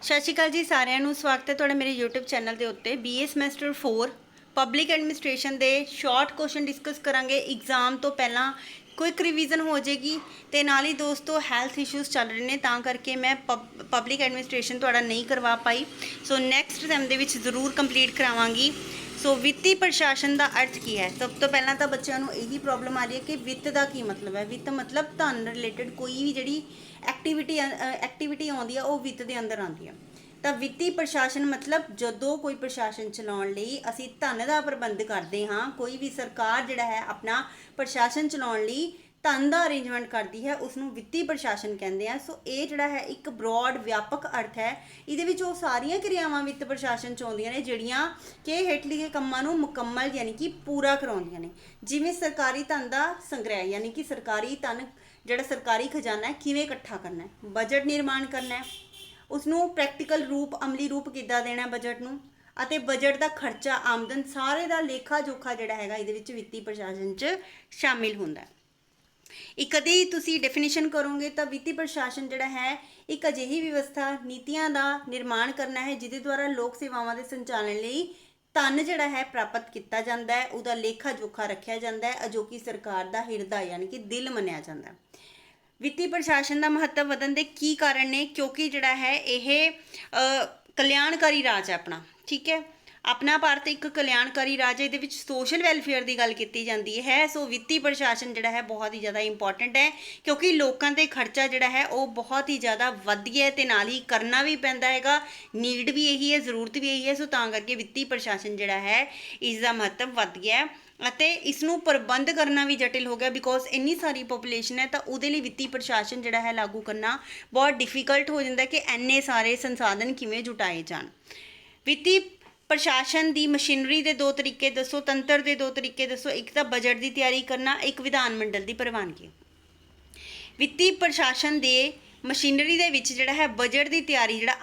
ਸਤਿ ਸ਼੍ਰੀ ਅਕਾਲ ਜੀ ਸਾਰਿਆਂ ਨੂੰ। ਸਵਾਗਤ ਹੈ ਤੁਹਾਡਾ ਮੇਰੇ YouTube ਚੈਨਲ ਦੇ ਉੱਤੇ। BA ਸਮੈਸਟਰ 4 ਪਬਲਿਕ ਐਡਮਿਨਿਸਟ੍ਰੇਸ਼ਨ ਦੇ ਸ਼ਾਰਟ ਕੁਐਸਚਨ ਡਿਸਕਸ ਕਰਾਂਗੇ। ਐਗਜ਼ਾਮ ਤੋਂ ਪਹਿਲਾਂ ਕੁਇਕ ਰਿਵੀਜ਼ਨ ਹੋ ਜਾਏਗੀ ਤੇ ਨਾਲ ਹੀ ਦੋਸਤੋ ਹੈਲਥ ਇਸ਼ੂਜ਼ ਚੱਲ ਰਹੇ ਨੇ, ਤਾਂ ਕਰਕੇ ਮੈਂ ਪਬਲਿਕ ਐਡਮਿਨਿਸਟ੍ਰੇਸ਼ਨ ਤੁਹਾਡਾ ਨਹੀਂ ਕਰਵਾ ਪਾਈ। ਸੋ ਨੈਕਸਟ ਟਾਈਮ ਦੇ ਵਿੱਚ ਜ਼ਰੂਰ ਕੰਪਲੀਟ ਕਰਾਵਾਂਗੀ। ਸੋ ਵਿੱਤੀ ਪ੍ਰਸ਼ਾਸਨ ਦਾ ਅਰਥ ਕੀ ਹੈ? ਸਭ ਤੋਂ ਪਹਿਲਾਂ ਤਾਂ ਬੱਚਿਆਂ ਨੂੰ ਇਹੀ ਪ੍ਰੋਬਲਮ ਆ ਰਹੀ ਹੈ ਕਿ ਵਿੱਤ ਦਾ ਕੀ ਮਤਲਬ ਹੈ। ਵਿੱਤ ਮਤਲਬ ਧਨ ਰਿਲੇਟਡ ਕੋਈ ਵੀ ਜਿਹੜੀ ਐਕਟੀਵਿਟੀ ਆਉਂਦੀ ਆ ਉਹ ਵਿੱਤ ਦੇ ਅੰਦਰ ਆਉਂਦੀ ਆ। ਤਾਂ ਵਿੱਤੀ ਪ੍ਰਸ਼ਾਸਨ ਮਤਲਬ ਜਦੋਂ ਕੋਈ ਪ੍ਰਸ਼ਾਸਨ ਚਲਾਉਣ ਲਈ ਅਸੀਂ ਧਨ ਦਾ ਪ੍ਰਬੰਧ ਕਰਦੇ ਹਾਂ, ਕੋਈ ਵੀ ਸਰਕਾਰ ਜਿਹੜਾ ਹੈ ਆਪਣਾ ਪ੍ਰਸ਼ਾਸਨ ਚਲਾਉਣ ਲਈ ਧਨ ਦਾ ਅਰੇਂਜਮੈਂਟ ਕਰਦੀ ਹੈ, ਉਸ ਨੂੰ ਵਿੱਤੀ ਪ੍ਰਸ਼ਾਸਨ ਕਹਿੰਦੇ ਆ। ਸੋ ਇਹ ਜਿਹੜਾ ਹੈ ਇੱਕ ਬ੍ਰੌਡ ਵਿਆਪਕ ਅਰਥ ਹੈ। ਇਹਦੇ ਵਿੱਚ ਉਹ ਸਾਰੀਆਂ ਕਿਰਿਆਵਾਂ ਵਿੱਤ ਪ੍ਰਸ਼ਾਸਨ 'ਚ ਆਉਂਦੀਆਂ ਨੇ ਜਿਹੜੀਆਂ ਕਿ ਹੇਠ ਲਿਖੇ ਕੰਮਾਂ ਨੂੰ ਮੁਕੰਮਲ ਯਾਨੀ ਕਿ ਪੂਰਾ ਕਰਾਉਂਦੀਆਂ ਨੇ। ਜਿਵੇਂ ਸਰਕਾਰੀ ਧਨ ਦਾ ਸੰਗ੍ਰਹਿ ਯਾਨੀ ਕਿ ਸਰਕਾਰੀ ਧਨ ਜਿਹੜਾ ਸਰਕਾਰੀ ਖਜ਼ਾਨਾ ਹੈ ਕਿਵੇਂ ਇਕੱਠਾ ਕਰਨਾ ਹੈ, ਬਜਟ ਨਿਰਮਾਣ ਕਰਨਾ ਹੈ, ਉਸਨੂੰ ਪ੍ਰੈਕਟੀਕਲ ਰੂਪ ਅਮਲੀ ਰੂਪ ਕਿੱਦਾਂ ਦੇਣਾ ਬਜਟ ਨੂੰ, ਅਤੇ ਬਜਟ ਦਾ ਖਰਚਾ ਆਮਦਨ ਸਾਰੇ ਦਾ ਲੇਖਾ ਜੋਖਾ ਜਿਹੜਾ ਹੈਗਾ ਇਹਦੇ ਵਿੱਚ ਵਿੱਤੀ ਪ੍ਰਸ਼ਾਸਨ 'ਚ ਸ਼ਾਮਿਲ ਹੁੰਦਾ ਹੈ। ਇੱਕ ਕਦੀ ਤੁਸੀਂ ਡੈਫੀਨੇਸ਼ਨ ਕਰੋਗੇ ਤਾਂ ਵਿੱਤੀ ਪ੍ਰਸ਼ਾਸਨ ਜਿਹੜਾ ਹੈ ਇੱਕ ਅਜਿਹੀ ਵਿਵਸਥਾ ਨੀਤੀਆਂ ਦਾ ਨਿਰਮਾਣ ਕਰਨਾ ਹੈ ਜਿਹਦੇ ਦੁਆਰਾ ਲੋਕ ਸੇਵਾਵਾਂ ਦੇ ਸੰਚਾਲਨ ਲਈ ਧਨ ਜਿਹੜਾ ਹੈ ਪ੍ਰਾਪਤ ਕੀਤਾ ਜਾਂਦਾ ਹੈ, ਉਹਦਾ ਲੇਖਾ ਜੋਖਾ ਰੱਖਿਆ ਜਾਂਦਾ ਹੈ, ਜੋ ਕਿ ਸਰਕਾਰ ਦਾ ਹਿਰਦਾ ਯਾਨੀ ਕਿ ਦਿਲ ਮੰਨਿਆ ਜਾਂਦਾ ਹੈ। ਵਿੱਤੀ ਪ੍ਰਸ਼ਾਸਨ ਦਾ ਮਹੱਤਵ ਵਧਣ ਦੇ ਕੀ ਕਾਰਨ ਨੇ? ਕਿਉਂਕਿ ਜਿਹੜਾ ਹੈ ਇਹ ਕਲਿਆਣਕਾਰੀ ਰਾਜ ਹੈ ਆਪਣਾ, ਠੀਕ ਹੈ। ਆਪਣਾ ਭਾਰਤ ਇੱਕ ਕਲਿਆਣਕਾਰੀ ਰਾਜ ਹੈ, ਇਹਦੇ ਵਿੱਚ ਸੋਸ਼ਲ ਵੈਲਫੇਅਰ ਦੀ ਗੱਲ ਕੀਤੀ ਜਾਂਦੀ ਹੈ। ਸੋ ਵਿੱਤੀ ਪ੍ਰਸ਼ਾਸਨ ਜਿਹੜਾ ਹੈ ਬਹੁਤ ਹੀ ਜ਼ਿਆਦਾ ਇੰਪੋਰਟੈਂਟ ਹੈ ਕਿਉਂਕਿ ਲੋਕਾਂ 'ਤੇ ਖਰਚਾ ਜਿਹੜਾ ਹੈ ਉਹ ਬਹੁਤ ਹੀ ਜ਼ਿਆਦਾ ਵੱਧ ਗਿਆ ਹੈ ਤੇ ਨਾਲ ਹੀ ਕਰਨਾ ਵੀ ਪੈਂਦਾ ਹੈਗਾ। ਨੀਡ ਵੀ ਇਹੀ ਹੈ, ਜ਼ਰੂਰਤ ਵੀ ਇਹੀ ਹੈ। ਸੋ ਤਾਂ ਕਰਕੇ ਵਿੱਤੀ ਪ੍ਰਸ਼ਾਸਨ ਜਿਹੜਾ ਹੈ ਇਸ ਦਾ ਮਹੱਤਵ ਵੱਧ ਗਿਆ ਹੈ ਅਤੇ ਇਸ ਨੂੰ ਪ੍ਰਬੰਧ ਕਰਨਾ ਵੀ ਜਟਿਲ ਹੋ ਗਿਆ ਬਿਕੋਜ਼ ਇੰਨੀ ਸਾਰੀ ਪੋਪੂਲੇਸ਼ਨ ਹੈ। ਤਾਂ ਉਹਦੇ ਲਈ ਵਿੱਤੀ ਪ੍ਰਸ਼ਾਸਨ ਜਿਹੜਾ ਹੈ ਲਾਗੂ ਕਰਨਾ ਬਹੁਤ ਡਿਫਿਕਲਟ ਹੋ ਜਾਂਦਾ ਕਿ ਇੰਨੇ ਸਾਰੇ ਸੰਸਾਧਨ ਕਿਵੇਂ ਜੁਟਾਏ ਜਾਣ। ਵਿੱਤੀ ਪ੍ਰਸ਼ਾਸਨ ਦੀ ਮਸ਼ੀਨਰੀ ਦੇ ਦੋ ਤਰੀਕੇ ਦੱਸੋ, ਤੰਤਰ ਦੇ ਦੋ ਤਰੀਕੇ ਦੱਸੋ। ਇੱਕ ਤਾਂ ਬਜਟ ਦੀ ਤਿਆਰੀ ਕਰਨਾ, ਇੱਕ ਵਿਧਾਨ ਮੰਡਲ ਦੀ ਪ੍ਰਵਾਨਗੀ। ਵਿੱਤੀ ਪ੍ਰਸ਼ਾਸਨ ਦੇ ਮਸ਼ੀਨਰੀ ਦੇ ਵਿੱਚ ਜਿਹੜਾ ਹੈ ਬਜਟ ਦੀ ਤਿਆਰੀ ਜਿਹੜਾ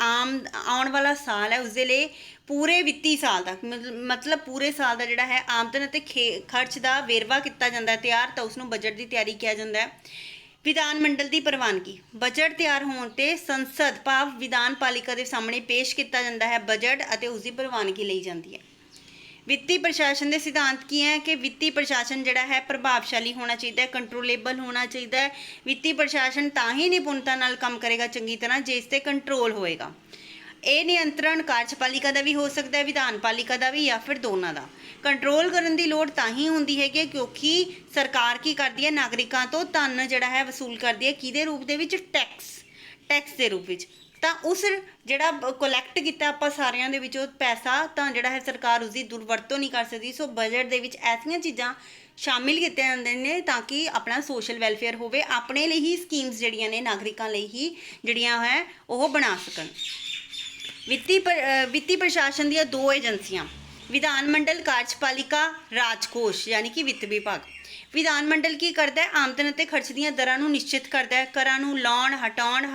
ਆਉਣ ਵਾਲਾ ਸਾਲ ਹੈ ਉਸਦੇ ਲਈ ਪੂਰੇ ਵਿੱਤੀ ਸਾਲ ਦਾ ਮਤਲਬ ਪੂਰੇ ਸਾਲ ਦਾ ਜਿਹੜਾ ਹੈ ਆਮਦਨ ਅਤੇ ਖਰਚ ਦਾ ਵੇਰਵਾ ਕੀਤਾ ਜਾਂਦਾ ਹੈ ਤਿਆਰ, ਤਾਂ ਉਸਨੂੰ ਬਜਟ ਦੀ ਤਿਆਰੀ ਕਿਹਾ ਜਾਂਦਾ ਹੈ। ਵਿਧਾਨ ਮੰਡਲ ਦੀ ਪ੍ਰਵਾਨਗੀ, ਬਜਟ ਤਿਆਰ ਹੋਣ ਤੇ ਸੰਸਦ ਭਾਵ ਵਿਧਾਨ ਪਾਲਿਕਾ ਦੇ ਸਾਹਮਣੇ ਪੇਸ਼ ਕੀਤਾ ਜਾਂਦਾ ਹੈ ਬਜਟ ਅਤੇ ਉਸ ਦੀ ਪ੍ਰਵਾਨਗੀ ਲਈ ਜਾਂਦੀ ਹੈ। ਵਿੱਤੀ ਪ੍ਰਸ਼ਾਸਨ ਦੇ ਸਿਧਾਂਤ ਕੀ ਹੈ ਕਿ ਵਿੱਤੀ ਪ੍ਰਸ਼ਾਸਨ ਜਿਹੜਾ ਹੈ ਪ੍ਰਭਾਵਸ਼ਾਲੀ ਹੋਣਾ ਚਾਹੀਦਾ ਹੈ, ਕੰਟਰੋਲੇਬਲ ਹੋਣਾ ਚਾਹੀਦਾ ਹੈ। ਵਿੱਤੀ ਪ੍ਰਸ਼ਾਸਨ ਤਾਂ ਹੀ ਨਿਪੁੰਨਤਾ ਨਾਲ ਕੰਮ ਕਰੇਗਾ ਚੰਗੀ ਤਰ੍ਹਾਂ ਜੇ ਇਸ 'ਤੇ ਕੰਟਰੋਲ ਹੋਏਗਾ। ਇਹ ਨਿਯੰਤਰਣ ਕਾਰਜਪਾਲਿਕਾ ਦਾ ਵੀ ਹੋ ਸਕਦਾ ਹੈ, ਵਿਧਾਨ ਪਾਲਿਕਾ ਦਾ ਵੀ, ਜਾਂ ਫਿਰ ਦੋਨਾਂ ਦਾ। ਕੰਟਰੋਲ ਕਰਨ ਦੀ ਲੋੜ ਤਾਂ ਹੀ ਹੁੰਦੀ ਹੈਗੀ ਕਿਉਂਕਿ ਸਰਕਾਰ ਕੀ ਕਰਦੀ ਹੈ, ਨਾਗਰਿਕਾਂ ਤੋਂ ਧਨ ਜਿਹੜਾ ਹੈ ਵਸੂਲ ਕਰਦੀ ਹੈ। ਕਿਹਦੇ ਰੂਪ ਦੇ ਵਿੱਚ? ਟੈਕਸ ਦੇ ਰੂਪ ਵਿੱਚ। ਤਾਂ ਉਸ ਜਿਹੜਾ ਕਲੈਕਟ ਕੀਤਾ ਆਪਾਂ ਸਾਰਿਆਂ ਦੇ ਵਿੱਚੋਂ ਪੈਸਾ, ਤਾਂ ਜਿਹੜਾ ਹੈ ਸਰਕਾਰ ਉਸਦੀ ਦੁਰਵਰਤੋਂ ਨਹੀਂ ਕਰ ਸਕਦੀ। ਸੋ ਬਜਟ ਦੇ ਵਿੱਚ ਐਸੀਆਂ ਚੀਜ਼ਾਂ ਸ਼ਾਮਿਲ ਕੀਤੇ ਜਾਂਦੇ ਨੇ ਤਾਂ ਕਿ ਆਪਣਾ ਸੋਸ਼ਲ ਵੈਲਫੇਅਰ ਹੋਵੇ, ਆਪਣੇ ਲਈ ਹੀ ਸਕੀਮਸ ਜਿਹੜੀਆਂ ਨੇ ਨਾਗਰਿਕਾਂ ਲਈ ਹੀ ਜਿਹੜੀਆਂ ਹੈ ਉਹ ਬਣਾ ਸਕਣ। ਵਿੱਤੀ ਪ੍ਰਸ਼ਾਸਨ ਦੀਆਂ ਦੋ ਏਜੰਸੀਆਂ, ਵਿਧਾਨ ਮੰਡਲ, ਕਾਰਜਪਾਲਿਕਾ, ਰਾਜਕੋਸ਼ ਯਾਨੀ ਕਿ ਵਿੱਤ ਵਿਭਾਗ। ਵਿਧਾਨ ਮੰਡਲ ਕੀ ਕਰਦਾ ਹੈ? ਆਮਦਨ ਅਤੇ ਖਰਚ ਦੀਆਂ ਦਰਾਂ ਨੂੰ ਨਿਸ਼ਚਿਤ ਕਰਦਾ ਹੈ। ਕਰਾਂ ਨੂੰ ਲਾਉਣ, ਹਟਾਉਣ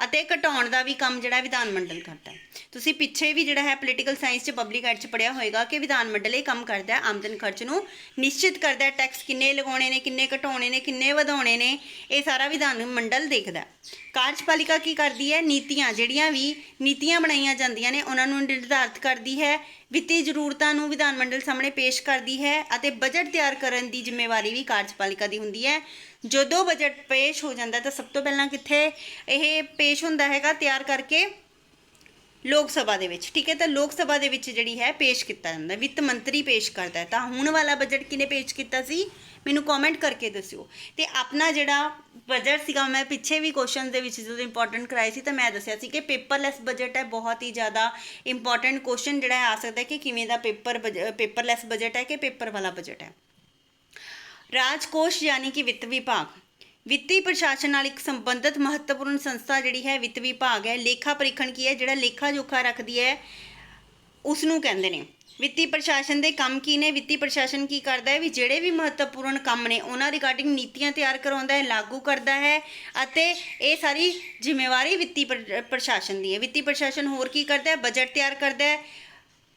ਅਤੇ ਘਟਾਉਣ ਦਾ ਵੀ ਕੰਮ ਜਿਹੜਾ ਵਿਧਾਨ ਮੰਡਲ ਕਰਦਾ ਹੈ। ਤੁਸੀਂ ਪਿੱਛੇ ਵੀ ਜਿਹੜਾ ਹੈ ਪੋਲੀਟੀਕਲ ਸਾਇੰਸ 'ਚ ਪਬਲਿਕ ਐਡ 'ਚ ਪੜ੍ਹਿਆ ਹੋਏਗਾ ਕਿ ਵਿਧਾਨ ਮੰਡਲ ਇਹ ਕੰਮ ਕਰਦਾ ਹੈ, ਆਮਦਨ ਖਰਚ ਨੂੰ ਨਿਸ਼ਚਿਤ ਕਰਦਾ ਹੈ। ਟੈਕਸ ਕਿੰਨੇ ਲਗਾਉਣੇ ਨੇ, ਕਿੰਨੇ ਘਟਾਉਣੇ ਨੇ, ਕਿੰਨੇ ਵਧਾਉਣੇ ਨੇ, ਇਹ ਸਾਰਾ ਵਿਧਾਨ ਮੰਡਲ ਦੇਖਦਾ। ਕਾਰਜਪਾਲਿਕਾ ਕੀ ਕਰਦੀ ਹੈ? ਨੀਤੀਆਂ, ਜਿਹੜੀਆਂ ਵੀ ਨੀਤੀਆਂ ਬਣਾਈਆਂ ਜਾਂਦੀਆਂ ਨੇ ਉਹਨਾਂ ਨੂੰ ਨਿਰਧਾਰਿਤ ਕਰਦੀ ਹੈ, ਵਿੱਤੀ ਜ਼ਰੂਰਤਾਂ ਨੂੰ ਵਿਧਾਨ ਮੰਡਲ ਸਾਹਮਣੇ ਪੇਸ਼ ਕਰਦੀ ਹੈ ਅਤੇ ਬਜਟ ਤਿਆਰ ਕਰਨ ਦੀ ਜ਼ਿੰਮੇਵਾਰੀ ਵੀ ਕਾਰਜਪਾਲਿਕਾ ਦੀ ਹੁੰਦੀ ਹੈ। ਜਦੋਂ ਬਜਟ ਪੇਸ਼ ਹੋ ਜਾਂਦਾ ਤਾਂ ਸਭ ਤੋਂ ਪਹਿਲਾਂ ਕਿੱਥੇ ਇਹ ਪੇਸ਼ ਹੁੰਦਾ ਹੈਗਾ? ਤਿਆਰ ਕਰਕੇ ਲੋਕ ਸਭਾ ਦੇ ਵਿੱਚ, ਠੀਕ ਹੈ। ਤਾਂ ਲੋਕ ਸਭਾ ਦੇ ਵਿੱਚ ਜਿਹੜੀ ਹੈ ਪੇਸ਼ ਕੀਤਾ ਜਾਂਦਾ, ਵਿੱਤ ਮੰਤਰੀ ਪੇਸ਼ ਕਰਦਾ ਹੈ। ਤਾਂ ਹੁਣ ਵਾਲਾ ਬਜਟ ਕਿਹਨੇ ਪੇਸ਼ ਕੀਤਾ ਸੀ? ਮੈਨੂੰ ਕਮੈਂਟ ਕਰਕੇ ਦੱਸਿਓ। ਤੇ ਆਪਣਾ ਜਿਹੜਾ ਬਜਟ ਸੀਗਾ, ਮੈਂ ਪਿੱਛੇ ਵੀ ਕੁਐਸਚਨ ਦੇ ਵਿੱਚ ਜਦੋਂ ਇੰਪੋਰਟੈਂਟ ਕਰਾਏ ਸੀ ਤਾਂ ਮੈਂ ਦੱਸਿਆ ਸੀ ਕਿ ਪੇਪਰਲੈਸ ਬਜਟ ਹੈ। ਬਹੁਤ ਹੀ ਜ਼ਿਆਦਾ ਇੰਪੋਰਟੈਂਟ ਕੁਐਸਚਨ ਜਿਹੜਾ ਆ ਸਕਦਾ ਕਿ ਕਿਵੇਂ ਦਾ ਪੇਪਰਲੈਸ ਬਜਟ ਹੈ ਕਿ ਪੇਪਰ ਵਾਲਾ ਬਜਟ ਹੈ। ਰਾਜਕੋਸ਼ ਯਾਨੀ ਕਿ ਵਿੱਤ ਵਿਭਾਗ, ਵਿੱਤੀ ਪ੍ਰਸ਼ਾਸਨ ਨਾਲ ਇੱਕ ਸੰਬੰਧਿਤ ਮਹੱਤਵਪੂਰਨ ਸੰਸਥਾ ਜਿਹੜੀ ਹੈ ਵਿੱਤ ਵਿਭਾਗ ਹੈ। ਲੇਖਾ ਪਰੀਖਣ ਕੀ ਹੈ? ਜਿਹੜਾ ਲੇਖਾ ਜੋਖਾ ਰੱਖਦੀ ਹੈ ਉਸ ਨੂੰ ਕਹਿੰਦੇ ਨੇ। ਵਿੱਤੀ ਪ੍ਰਸ਼ਾਸਨ ਦੇ ਕੰਮ ਕੀ ਨੇ? ਵਿੱਤੀ ਪ੍ਰਸ਼ਾਸਨ ਕੀ ਕਰਦਾ ਹੈ ਵੀ ਜਿਹੜੇ ਵੀ ਮਹੱਤਵਪੂਰਨ ਕੰਮ ਨੇ ਉਹਨਾਂ ਰਿਗਾਰਡਿੰਗ ਨੀਤੀਆਂ ਤਿਆਰ ਕਰਵਾਉਂਦਾ ਹੈ, ਲਾਗੂ ਕਰਦਾ ਹੈ ਅਤੇ ਇਹ ਸਾਰੀ ਜ਼ਿੰਮੇਵਾਰੀ ਵਿੱਤੀ ਪ੍ਰਸ਼ਾਸਨ ਦੀ ਹੈ। ਵਿੱਤੀ ਪ੍ਰਸ਼ਾਸਨ ਹੋਰ ਕੀ ਕਰਦਾ ਹੈ? ਬਜਟ ਤਿਆਰ ਕਰਦਾ ਹੈ,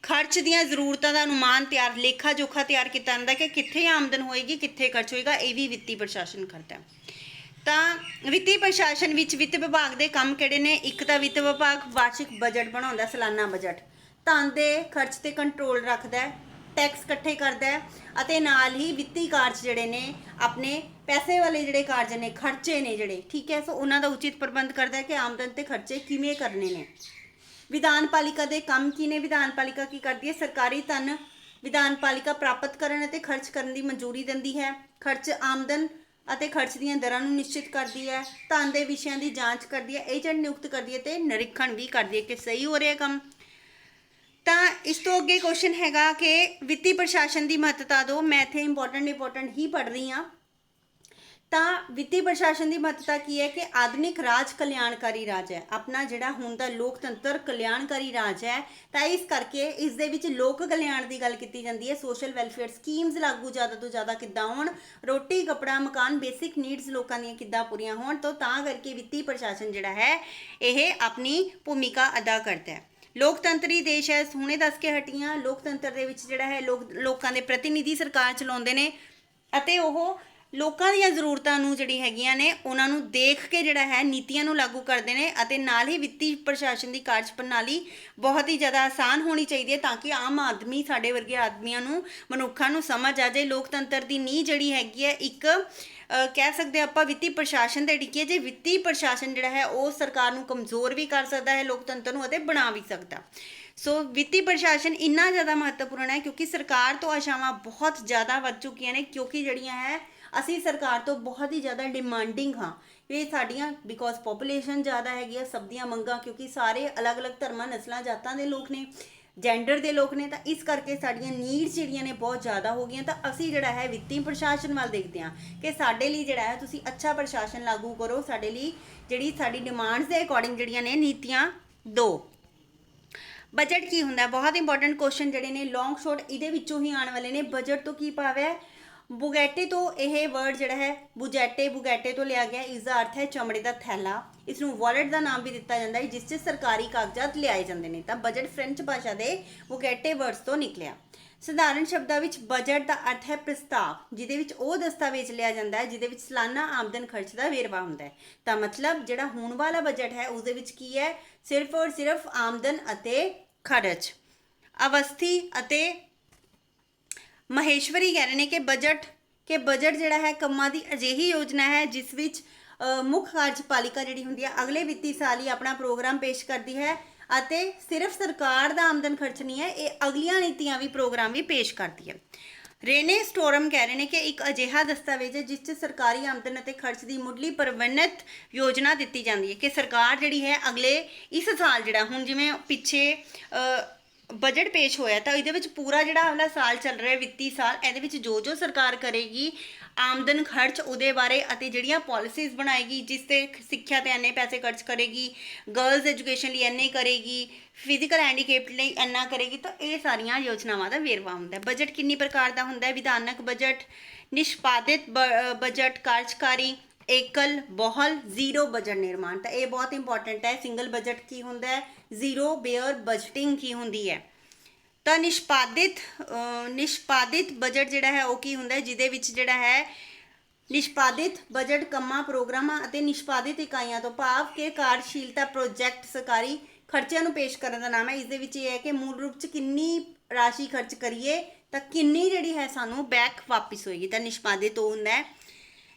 ਖਰਚ ਦੀਆਂ ਜ਼ਰੂਰਤਾਂ ਦਾ ਅਨੁਮਾਨ ਤਿਆਰ, ਲੇਖਾ ਜੋਖਾ ਤਿਆਰ ਕੀਤਾ ਜਾਂਦਾ ਕਿ ਕਿੱਥੇ ਆਮਦਨ ਹੋਏਗੀ, ਕਿੱਥੇ ਖਰਚ ਹੋਏਗਾ, ਇਹ ਵੀ ਵਿੱਤੀ ਪ੍ਰਸ਼ਾਸਨ ਕਰਦਾ ਹੈ। ਤਾਂ ਵਿੱਤੀ ਪ੍ਰਸ਼ਾਸਨ ਵਿੱਚ ਵਿੱਤ ਵਿਭਾਗ ਦੇ ਕੰਮ ਕਿਹੜੇ ਨੇ? ਇੱਕ ਤਾਂ ਵਿੱਤ ਵਿਭਾਗ ਵਾਰਸ਼ਿਕ ਬਜਟ ਬਣਾਉਂਦਾ, ਸਾਲਾਨਾ ਬਜਟ, ਧਨ ਦੇ ਖਰਚ ਤੇ ਕੰਟਰੋਲ ਰੱਖਦਾ ਹੈ, ਟੈਕਸ ਇਕੱਠੇ ਕਰਦਾ ਹੈ ਅਤੇ ਨਾਲ ਹੀ ਵਿੱਤੀ ਕਾਰਜ ਜਿਹੜੇ ਨੇ ਆਪਣੇ ਪੈਸੇ ਵਾਲੇ ਜਿਹੜੇ ਕਾਰਜ ਨੇ, ਖਰਚੇ ਨੇ ਜਿਹੜੇ, ਠੀਕ ਹੈ, ਸੋ ਉਹਨਾਂ ਦਾ ਉਚਿਤ ਪ੍ਰਬੰਧ ਕਰਦਾ ਹੈ ਕਿ ਆਮਦਨ ਤੇ ਖਰਚੇ ਕਿਵੇਂ ਕਰਨੇ ਨੇ। ਵਿਧਾਨ ਪਾਲਿਕਾ ਦੇ ਕੰਮ ਕੀ ਨੇ? ਵਿਧਾਨ ਪਾਲਿਕਾ ਕੀ ਕਰਦੀ ਹੈ? ਸਰਕਾਰੀ ਧਨ ਵਿਧਾਨ ਪਾਲਿਕਾ ਪ੍ਰਾਪਤ ਕਰਨ ਅਤੇ ਖਰਚ ਕਰਨ ਦੀ ਮਨਜ਼ੂਰੀ ਦਿੰਦੀ ਹੈ, ਖਰਚ ਆਮਦਨ ਅਤੇ ਖਰਚ ਦੀਆਂ ਦਰਾਂ ਨੂੰ ਨਿਸ਼ਚਿਤ ਕਰਦੀ ਹੈ, ਧਨ ਦੇ ਵਿਸ਼ਿਆਂ ਦੀ ਜਾਂਚ ਕਰਦੀ ਹੈ, ਏਜੰਟ ਨਿਯੁਕਤ ਕਰਦੀ ਹੈ ਤੇ ਨਿਰੀਖਣ ਵੀ ਕਰਦੀ ਹੈ ਕਿ ਸਹੀ ਹੋ ਰਿਹਾ ਕੰਮ। ਤਾਂ ਇਸ ਤੋਂ ਅੱਗੇ ਕੁਐਸਚਨ ਹੈਗਾ ਕਿ ਵਿੱਤੀ ਪ੍ਰਸ਼ਾਸਨ ਦੀ ਮਹੱਤਤਾ ਦਿਓ। ਮੈਂ ਇੱਥੇ ਇੰਪੋਰਟੈਂਟ ਹੀ ਪੜ੍ਹ ਰਹੀ ਹਾਂ। ਤਾਂ ਵਿੱਤੀ ਪ੍ਰਸ਼ਾਸਨ ਦੀ ਮਹੱਤਤਾ ਕੀ ਹੈ ਕਿ ਆਧੁਨਿਕ ਰਾਜ ਕਲਿਆਣਕਾਰੀ ਰਾਜ ਹੈ। ਆਪਣਾ ਜਿਹੜਾ ਹੁਣ ਦਾ ਲੋਕਤੰਤਰ ਕਲਿਆਣਕਾਰੀ ਰਾਜ ਹੈ, ਤਾਂ ਇਸ ਕਰਕੇ ਇਸ ਦੇ ਵਿੱਚ ਲੋਕ ਕਲਿਆਣ ਦੀ ਗੱਲ ਕੀਤੀ ਜਾਂਦੀ ਹੈ। ਸੋਸ਼ਲ ਵੈਲਫੇਅਰ ਸਕੀਮਸ ਲਾਗੂ ਜ਼ਿਆਦਾ ਤੋਂ ਜ਼ਿਆਦਾ ਕਿੱਦਾਂ ਹੋਣ, ਰੋਟੀ ਕੱਪੜਾ ਮਕਾਨ ਬੇਸਿਕ ਨੀਡਸ ਲੋਕਾਂ ਦੀਆਂ ਕਿੱਦਾਂ ਪੂਰੀਆਂ ਹੋਣ, ਤਾਂ ਕਰਕੇ ਵਿੱਤੀ ਪ੍ਰਸ਼ਾਸਨ ਜਿਹੜਾ ਹੈ ਇਹ ਆਪਣੀ ਭੂਮਿਕਾ ਅਦਾ ਕਰਦਾ ਹੈ। ਲੋਕਤੰਤਰੀ ਦੇਸ਼ ਹੈ, ਹੁਣੇ ਦੱਸ ਕੇ ਹਟੀਆਂ। ਲੋਕਤੰਤਰ ਦੇ ਵਿੱਚ ਜਿਹੜਾ ਹੈ ਲੋਕਾਂ ਦੇ ਪ੍ਰਤੀਨਿਧੀ ਸਰਕਾਰ ਚਲਾਉਂਦੇ ਨੇ ਅਤੇ ਉਹ ਲੋਕਾਂ ਦੀਆਂ ਜ਼ਰੂਰਤਾਂ ਨੂੰ ਜਿਹੜੀ ਹੈਗੀਆਂ ਨੇ ਉਹਨਾਂ ਨੂੰ ਦੇਖ ਕੇ ਜਿਹੜਾ ਹੈ ਨੀਤੀਆਂ ਨੂੰ ਲਾਗੂ ਕਰਦੇ ਨੇ ਅਤੇ ਨਾਲ ਹੀ ਵਿੱਤੀ ਪ੍ਰਸ਼ਾਸਨ ਦੀ ਕਾਰਜ ਪ੍ਰਣਾਲੀ ਬਹੁਤ ਹੀ ਜ਼ਿਆਦਾ ਆਸਾਨ ਹੋਣੀ ਚਾਹੀਦੀ ਹੈ ਤਾਂ ਕਿ ਆਮ ਆਦਮੀ, ਸਾਡੇ ਵਰਗੇ ਆਦਮੀਆਂ ਨੂੰ, ਮਨੁੱਖਾਂ ਨੂੰ ਸਮਝ ਆ ਜਾਏ। ਲੋਕਤੰਤਰ ਦੀ ਨੀਂਹ ਜਿਹੜੀ ਹੈਗੀ ਹੈ ਇੱਕ ਕਹਿ ਸਕਦੇ ਆਪਾਂ ਵਿੱਤੀ ਪ੍ਰਸ਼ਾਸਨ ਦੇ ਡਿੱਗੇ। ਜੇ ਵਿੱਤੀ ਪ੍ਰਸ਼ਾਸਨ ਜਿਹੜਾ ਹੈ ਉਹ ਸਰਕਾਰ ਨੂੰ ਕਮਜ਼ੋਰ ਵੀ ਕਰ ਸਕਦਾ ਹੈ, ਲੋਕਤੰਤਰ ਨੂੰ, ਅਤੇ ਬਣਾ ਵੀ ਸਕਦਾ। ਸੋ ਵਿੱਤੀ ਪ੍ਰਸ਼ਾਸਨ ਇੰਨਾ ਜ਼ਿਆਦਾ ਮਹੱਤਵਪੂਰਨ ਹੈ ਕਿਉਂਕਿ ਸਰਕਾਰ ਤੋਂ ਆਸ਼ਾਵਾਂ ਬਹੁਤ ਜ਼ਿਆਦਾ ਵੱਧ ਚੁੱਕੀਆਂ ਨੇ, ਕਿਉਂਕਿ ਜਿਹੜੀਆਂ ਹੈ ਅਸੀਂ ਸਰਕਾਰ ਤੋਂ ਬਹੁਤ ਹੀ ਜ਼ਿਆਦਾ ਡਿਮਾਂਡਿੰਗ ਹਾਂ। ਇਹ ਸਾਡੀਆਂ ਬਿਕੋਜ਼ ਪੋਪੂਲੇਸ਼ਨ ਜ਼ਿਆਦਾ ਹੈਗੀ ਆ, ਸਭ ਦੀਆਂ ਮੰਗਾਂ, ਕਿਉਂਕਿ ਸਾਰੇ ਅਲੱਗ-ਅਲੱਗ ਧਰਮਾਂ, ਨਸਲਾਂ, ਜਾਤਾਂ ਦੇ ਲੋਕ ਨੇ, ਜੈਂਡਰ ਦੇ ਲੋਕ ਨੇ, ਤਾਂ ਇਸ ਕਰਕੇ ਸਾਡੀਆਂ ਨੀਡਸ ਜਿਹੜੀਆਂ ਨੇ ਬਹੁਤ ਜ਼ਿਆਦਾ ਹੋ ਗਈਆਂ। ਤਾਂ ਅਸੀਂ ਜਿਹੜਾ ਹੈ ਵਿੱਤੀ ਪ੍ਰਸ਼ਾਸਨ ਵੱਲ ਦੇਖਦੇ ਹਾਂ ਕਿ ਸਾਡੇ ਲਈ ਜਿਹੜਾ ਹੈ ਤੁਸੀਂ ਅੱਛਾ ਪ੍ਰਸ਼ਾਸਨ ਲਾਗੂ ਕਰੋ, ਸਾਡੇ ਲਈ ਜਿਹੜੀ ਸਾਡੀ ਡਿਮਾਂਡਸ ਦੇ ਅਕੋਰਡਿੰਗ ਜਿਹੜੀਆਂ ਨੇ ਨੀਤੀਆਂ ਦਿਓ। ਬਜਟ ਕੀ ਹੁੰਦਾ? ਬਹੁਤ ਇੰਪੋਰਟੈਂਟ ਕੁਐਸਚਨ ਜਿਹੜੇ ਨੇ, ਲੌਂਗ ਸ਼ਾਰਟ ਇਹਦੇ ਵਿੱਚੋਂ ਹੀ ਆਉਣ ਵਾਲੇ ਨੇ। ਬਜਟ ਤੋਂ ਕੀ ਭਾਵ ਹੈ? ਬੁਗੈਟੇ ਤੋਂ ਇਹ ਵਰਡ ਜਿਹੜਾ ਹੈ ਬੁਗੈਟੇ ਤੋਂ ਲਿਆ ਗਿਆ। ਇਸ ਦਾ ਅਰਥ ਹੈ ਚਮੜੇ ਦਾ ਥੈਲਾ। ਇਸ ਨੂੰ ਵਾਲਟ ਦਾ ਨਾਮ ਵੀ ਦਿੱਤਾ ਜਾਂਦਾ ਹੈ ਜਿਸ 'ਚ ਸਰਕਾਰੀ ਕਾਗਜ਼ਾਤ ਲਿਆਏ ਜਾਂਦੇ ਨੇ। ਤਾਂ ਬਜਟ ਫ੍ਰੈਂਚ ਭਾਸ਼ਾ ਦੇ ਬੁਗੈਟੇ ਵਰਡਸ ਤੋਂ ਨਿਕਲਿਆ। ਸਧਾਰਨ ਸ਼ਬਦਾਂ ਵਿੱਚ ਬਜਟ ਦਾ ਅਰਥ ਹੈ ਪ੍ਰਸਤਾਵ, ਜਿਹਦੇ ਵਿੱਚ ਉਹ ਦਸਤਾਵੇਜ਼ ਲਿਆ ਜਾਂਦਾ ਹੈ ਜਿਹਦੇ ਵਿੱਚ ਸਾਲਾਨਾ ਆਮਦਨ ਖਰਚ ਦਾ ਵੇਰਵਾ ਹੁੰਦਾ ਹੈ। ਤਾਂ ਮਤਲਬ ਜਿਹੜਾ ਹੁਣ ਵਾਲਾ ਬਜਟ ਹੈ ਉਸ ਦੇ ਵਿੱਚ ਕੀ ਹੈ? ਸਿਰਫ ਔਰ ਸਿਰਫ ਆਮਦਨ ਅਤੇ ਖਰਚ। ਅਵਸਥੀ ਅਤੇ ਮਹੇਸ਼ਵਰੀ ਕਹਿ ਰਹੇ ਨੇ ਕਿ ਬਜਟ ਜਿਹੜਾ ਹੈ ਕੰਮਾਂ ਦੀ ਅਜਿਹੀ ਯੋਜਨਾ ਹੈ ਜਿਸ ਵਿੱਚ ਮੁੱਖ ਕਾਰਜਪਾਲਿਕਾ ਜਿਹੜੀ ਹੁੰਦੀ ਹੈ ਅਗਲੇ ਵਿੱਤੀ ਸਾਲ ਹੀ ਆਪਣਾ ਪ੍ਰੋਗਰਾਮ ਪੇਸ਼ ਕਰਦੀ ਹੈ ਅਤੇ ਸਿਰਫ ਸਰਕਾਰ ਦਾ ਆਮਦਨ ਖਰਚ ਨਹੀਂ ਹੈ, ਇਹ ਅਗਲੀਆਂ ਨੀਤੀਆਂ ਵੀ, ਪ੍ਰੋਗਰਾਮ ਵੀ ਪੇਸ਼ ਕਰਦੀ ਹੈ। ਰੇਨੇ ਸਟੋਰਮ ਕਹਿ ਰਹੇ ਨੇ ਕਿ ਇੱਕ ਅਜਿਹਾ ਦਸਤਾਵੇਜ਼ ਹੈ ਜਿਸ 'ਚ ਸਰਕਾਰੀ ਆਮਦਨ ਅਤੇ ਖਰਚ ਦੀ ਮੁੱਢਲੀ ਪ੍ਰਬੰਧਿਤ ਯੋਜਨਾ ਦਿੱਤੀ ਜਾਂਦੀ ਹੈ ਕਿ ਸਰਕਾਰ ਜਿਹੜੀ ਹੈ ਅਗਲੇ ਇਸ ਸਾਲ ਜਿਹੜਾ ਹੁਣ ਜਿਵੇਂ ਪਿੱਛੇ ਬਜਟ ਪੇਸ਼ ਹੋਇਆ ਤਾਂ ਇਹਦੇ ਵਿੱਚ ਪੂਰਾ ਜਿਹੜਾ ਅਗਲਾ ਸਾਲ ਚੱਲ ਰਿਹਾ ਵਿੱਤੀ ਸਾਲ, ਇਹਦੇ ਵਿੱਚ ਜੋ ਸਰਕਾਰ ਕਰੇਗੀ ਆਮਦਨ ਖਰਚ ਉਹਦੇ ਬਾਰੇ ਅਤੇ ਜਿਹੜੀਆਂ ਪਾਲਿਸੀਜ਼ ਬਣਾਏਗੀ, ਜਿਸ ਤੇ ਸਿੱਖਿਆ ਤੇ ਇੰਨੇ ਪੈਸੇ ਖਰਚ ਕਰੇਗੀ, ਗਰਲਜ਼ ਐਜੂਕੇਸ਼ਨ ਲਈ ਇੰਨੇ ਕਰੇਗੀ, ਫਿਜ਼ੀਕਲ ਹੈਂਡੀਕੈਪ ਲਈ ਇੰਨਾ ਕਰੇਗੀ, ਤਾਂ ਇਹ ਸਾਰੀਆਂ ਯੋਜਨਾਵਾਂ ਦਾ ਵੇਰਵਾ ਹੁੰਦਾ ਹੈ। ਬਜਟ ਕਿੰਨੀ ਪ੍ਰਕਾਰ ਦਾ ਹੁੰਦਾ ਹੈ? ਵਿਧਾਨਕ ਬਜਟ, ਨਿਸ਼ਪਾਦਿਤ ਬਜਟ, ਕਾਰਜਕਾਰੀ, एकल, बहुल, जीरो बजट निर्माण। तो ये बहुत इंपॉर्टेंट है। सिंगल बजट की होंदा है, जीरो बेयर बजटिंग की होंदी है। तो निष्पादित बजट जिहड़ा है वो की होंदा है, जिहदे विच जिहड़ा है निष्पादित बजट कम्मां प्रोग्रामां अते निष्पादित इकाइयां तो भाव के कार्यशीलता प्रोजैक्ट सरकारी खर्चिਆਂ ਨੂੰ पेश करने का नाम है। इस दे विच ये है कि मूल रूप च किन्नी राशि खर्च करिए तो किन्नी जिहड़ी है सानू बैक वापस होएगी। तो निष्पादित हो होंदा है।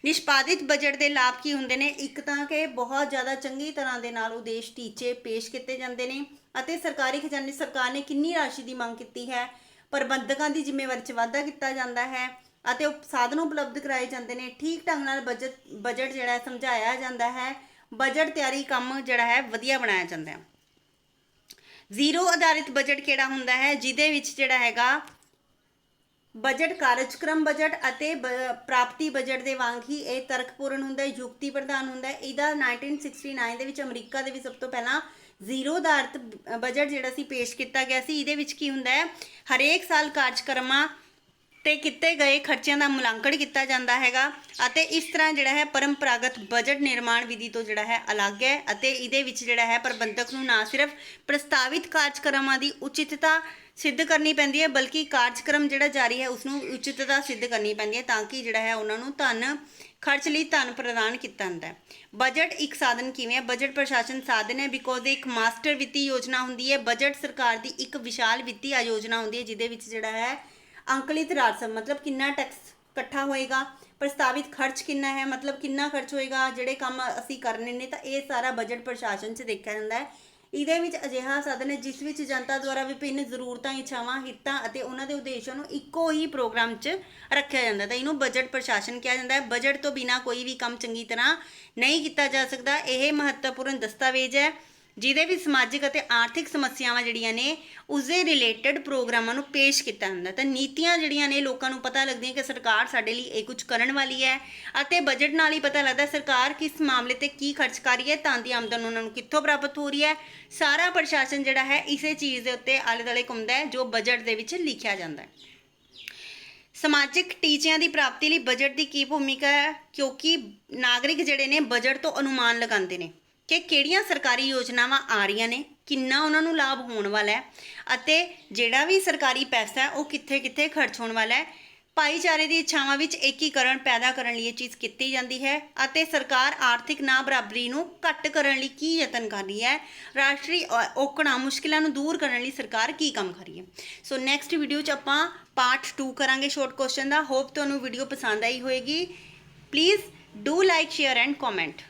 निष्पादित बजट के लाभ की होंदे ने? एक तां कि बहुत ज़्यादा चंगी तरह दे नाल उद्देश टीचे पेश किए जाते हैं अते सरकारी खजाने सरकार ने किन्नी राशि की मंग की है, प्रबंधकों की जिम्मेवारी च वाधा किया जाता है अते साधन उपलब्ध कराए जाते हैं। ठीक ढंग नाल बजट जिहड़ा समझाया जाता है, बजट तैयारी काम जिहड़ा है वधिया बनाया जाता है। जीरो आधारित बजट किहड़ा हुंदा है? जिहदे विच जिहड़ा हैगा बजट कार्यक्रम बजट अते प्राप्ति बजट के वांग ही ये तर्कपूर्ण हुंदा है, युक्ति प्रधान हुंदा है। इहदा 1969 दे विच अमरीका दे विच सब तो पहला जीरो आधारित बजट जिहड़ा सी पेश किया गया सी। इहदे विच की हुंदा है, हरेक साल कार्यक्रमां ਤੇ ਕੀਤੇ ਗਏ ਖਰਚਿਆਂ ਦਾ ਮੁਲਾਂਕਣ ਕੀਤਾ ਜਾਂਦਾ ਹੈਗਾ ਅਤੇ ਇਸ ਤਰ੍ਹਾਂ ਜਿਹੜਾ ਹੈ ਪਰੰਪਰਾਗਤ ਬਜਟ ਨਿਰਮਾਣ ਵਿਧੀ ਤੋਂ ਜਿਹੜਾ ਹੈ ਅਲੱਗ ਹੈ ਅਤੇ ਇਹਦੇ ਵਿੱਚ ਜਿਹੜਾ ਹੈ ਪ੍ਰਬੰਧਕ ਨੂੰ ਨਾ ਸਿਰਫ ਪ੍ਰਸਤਾਵਿਤ ਕਾਰਜਕ੍ਰਮਾਂ ਦੀ ਉਚਿਤਤਾ ਸਿੱਧ ਕਰਨੀ ਪੈਂਦੀ ਹੈ ਬਲਕਿ ਕਾਰਜਕ੍ਰਮ ਜਿਹੜਾ ਜਾਰੀ ਹੈ ਉਸ ਨੂੰ ਉਚਿਤਤਾ ਸਿੱਧ ਕਰਨੀ ਪੈਂਦੀ ਹੈ ਤਾਂ ਕਿ ਜਿਹੜਾ ਹੈ ਉਹਨਾਂ ਨੂੰ ਧਨ ਖਰਚ ਲਈ ਧਨ ਪ੍ਰਦਾਨ ਕੀਤਾ ਜਾਂਦਾ ਹੈ। ਬਜਟ ਇੱਕ ਸਾਧਨ ਕਿਵੇਂ ਹੈ? ਬਜਟ ਪ੍ਰਸ਼ਾਸਨ ਸਾਧਨ ਹੈ ਬਿਕੋਜ਼ ਇਹ ਇੱਕ ਮਾਸਟਰ ਵਿੱਤੀ ਯੋਜਨਾ ਹੁੰਦੀ ਹੈ। ਬਜਟ ਸਰਕਾਰ ਦੀ ਇੱਕ ਵਿਸ਼ਾਲ ਵਿੱਤੀ ਆਯੋਜਨਾ ਹੁੰਦੀ ਹੈ ਜਿਹਦੇ ਵਿੱਚ ਜਿਹੜਾ ਹੈ ਅੰਕਲਿਤ ਰਾਜਸਵ ਮਤਲਬ ਕਿੰਨਾ ਟੈਕਸ ਇਕੱਠਾ ਹੋਏਗਾ, ਪ੍ਰਸਤਾਵਿਤ ਖਰਚ ਕਿੰਨਾ ਹੈ ਮਤਲਬ ਕਿੰਨਾ ਖਰਚ ਹੋਏਗਾ, ਜਿਹੜੇ ਕੰਮ ਅਸੀਂ ਕਰਨੇ ਨੇ ਤਾਂ ਇਹ ਸਾਰਾ ਬਜਟ ਪ੍ਰਸ਼ਾਸਨ 'ਚ ਦੇਖਿਆ ਜਾਂਦਾ ਹੈ। ਇਹਦੇ ਵਿੱਚ ਅਜਿਹਾ ਸਾਧਨ ਹੈ ਜਿਸ ਵਿੱਚ ਜਨਤਾ ਦੁਆਰਾ ਵਿਭਿੰਨ ਜ਼ਰੂਰਤਾਂ, ਇੱਛਾਵਾਂ, ਹਿੱਤਾਂ ਅਤੇ ਉਹਨਾਂ ਦੇ ਉਦੇਸ਼ਾਂ ਨੂੰ ਇੱਕੋ ਹੀ ਪ੍ਰੋਗਰਾਮ 'ਚ ਰੱਖਿਆ ਜਾਂਦਾ ਤਾਂ ਇਹਨੂੰ ਬਜਟ ਪ੍ਰਸ਼ਾਸਨ ਕਿਹਾ ਜਾਂਦਾ ਹੈ। ਬਜਟ ਤੋਂ ਬਿਨਾਂ ਕੋਈ ਵੀ ਕੰਮ ਚੰਗੀ ਤਰ੍ਹਾਂ ਨਹੀਂ ਕੀਤਾ ਜਾ ਸਕਦਾ। ਇਹ ਮਹੱਤਵਪੂਰਨ ਦਸਤਾਵੇਜ਼ ਹੈ ਜਿਹਦੇ ਵਿੱਚ ਸਮਾਜਿਕ ਅਤੇ ਆਰਥਿਕ ਸਮੱਸਿਆਵਾਂ ਜਿਹੜੀਆਂ ਨੇ ਉਸਦੇ ਰਿਲੇਟਡ ਪ੍ਰੋਗਰਾਮਾਂ ਨੂੰ ਪੇਸ਼ ਕੀਤਾ ਜਾਂਦਾ ਤਾਂ ਨੀਤੀਆਂ ਜਿਹੜੀਆਂ ਨੇ ਲੋਕਾਂ ਨੂੰ ਪਤਾ ਲੱਗਦੀਆਂ ਕਿ ਸਰਕਾਰ ਸਾਡੇ ਲਈ ਇਹ ਕੁਝ ਕਰਨ ਵਾਲੀ ਹੈ ਅਤੇ ਬਜਟ ਨਾਲ ਹੀ ਪਤਾ ਲੱਗਦਾ ਸਰਕਾਰ ਕਿਸ ਮਾਮਲੇ ਤੇ ਕੀ ਖਰਚ ਕਰ ਰਹੀ ਹੈ, ਧਨ ਦੀ ਆਮਦਨ ਉਹਨਾਂ ਨੂੰ ਕਿੱਥੋਂ ਪ੍ਰਾਪਤ ਹੋ ਰਹੀ ਹੈ। ਸਾਰਾ ਪ੍ਰਸ਼ਾਸਨ ਜਿਹੜਾ ਹੈ ਇਸੇ ਚੀਜ਼ ਦੇ ਉੱਤੇ ਆਲੇ ਦੁਆਲੇ ਘੁੰਮਦਾ ਹੈ ਜੋ ਬਜਟ ਦੇ ਵਿੱਚ ਲਿਖਿਆ ਜਾਂਦਾ ਹੈ। ਸਮਾਜਿਕ ਟੀਚਿਆਂ ਦੀ ਪ੍ਰਾਪਤੀ ਲਈ ਬਜਟ ਦੀ ਕੀ ਭੂਮਿਕਾ ਹੈ? ਕਿਉਂਕਿ ਨਾਗਰਿਕ ਜਿਹੜੇ ਨੇ ਬਜਟ ਤੋਂ ਅਨੁਮਾਨ ਲਗਾਉਂਦੇ ਨੇ ਕਿ ਕਿਹੜੀਆਂ ਸਰਕਾਰੀ ਯੋਜਨਾਵਾਂ ਆ ਰਹੀਆਂ ਨੇ, ਕਿੰਨਾ ਉਹਨਾਂ ਨੂੰ ਲਾਭ ਹੋਣ ਵਾਲਾ ਹੈ ਅਤੇ ਜਿਹੜਾ ਵੀ ਸਰਕਾਰੀ ਪੈਸਾ ਹੈ ਉਹ ਕਿੱਥੇ ਕਿੱਥੇ ਖਰਚ ਹੋਣ ਵਾਲਾ ਹੈ। ਭਾਈਚਾਰੇ ਦੀ ਇੱਛਾਵਾਂ ਵਿੱਚ ਏਕੀਕਰਨ ਪੈਦਾ ਕਰਨ ਲਈ ਇਹ ਚੀਜ਼ ਕੀਤੀ ਜਾਂਦੀ ਹੈ ਅਤੇ ਸਰਕਾਰ ਆਰਥਿਕ ਨਾ ਬਰਾਬਰੀ ਨੂੰ ਘੱਟ ਕਰਨ ਲਈ ਕੀ ਯਤਨ ਕਰ ਰਹੀ ਹੈ, ਰਾਸ਼ਟਰੀ ਔਕੜਾਂ ਮੁਸ਼ਕਿਲਾਂ ਨੂੰ ਦੂਰ ਕਰਨ ਲਈ ਸਰਕਾਰ ਕੀ ਕੰਮ ਕਰ ਰਹੀ ਹੈ। ਸੋ ਨੈਕਸਟ ਵੀਡੀਓ 'ਚ ਆਪਾਂ ਪਾਰਟ 2 ਕਰਾਂਗੇ ਸ਼ਾਰਟ ਕੁਐਸਚਨ ਦਾ। ਹੋਪ ਤੁਹਾਨੂੰ ਵੀਡੀਓ ਪਸੰਦ ਆਈ ਹੋਏਗੀ। Please do like, share and comment.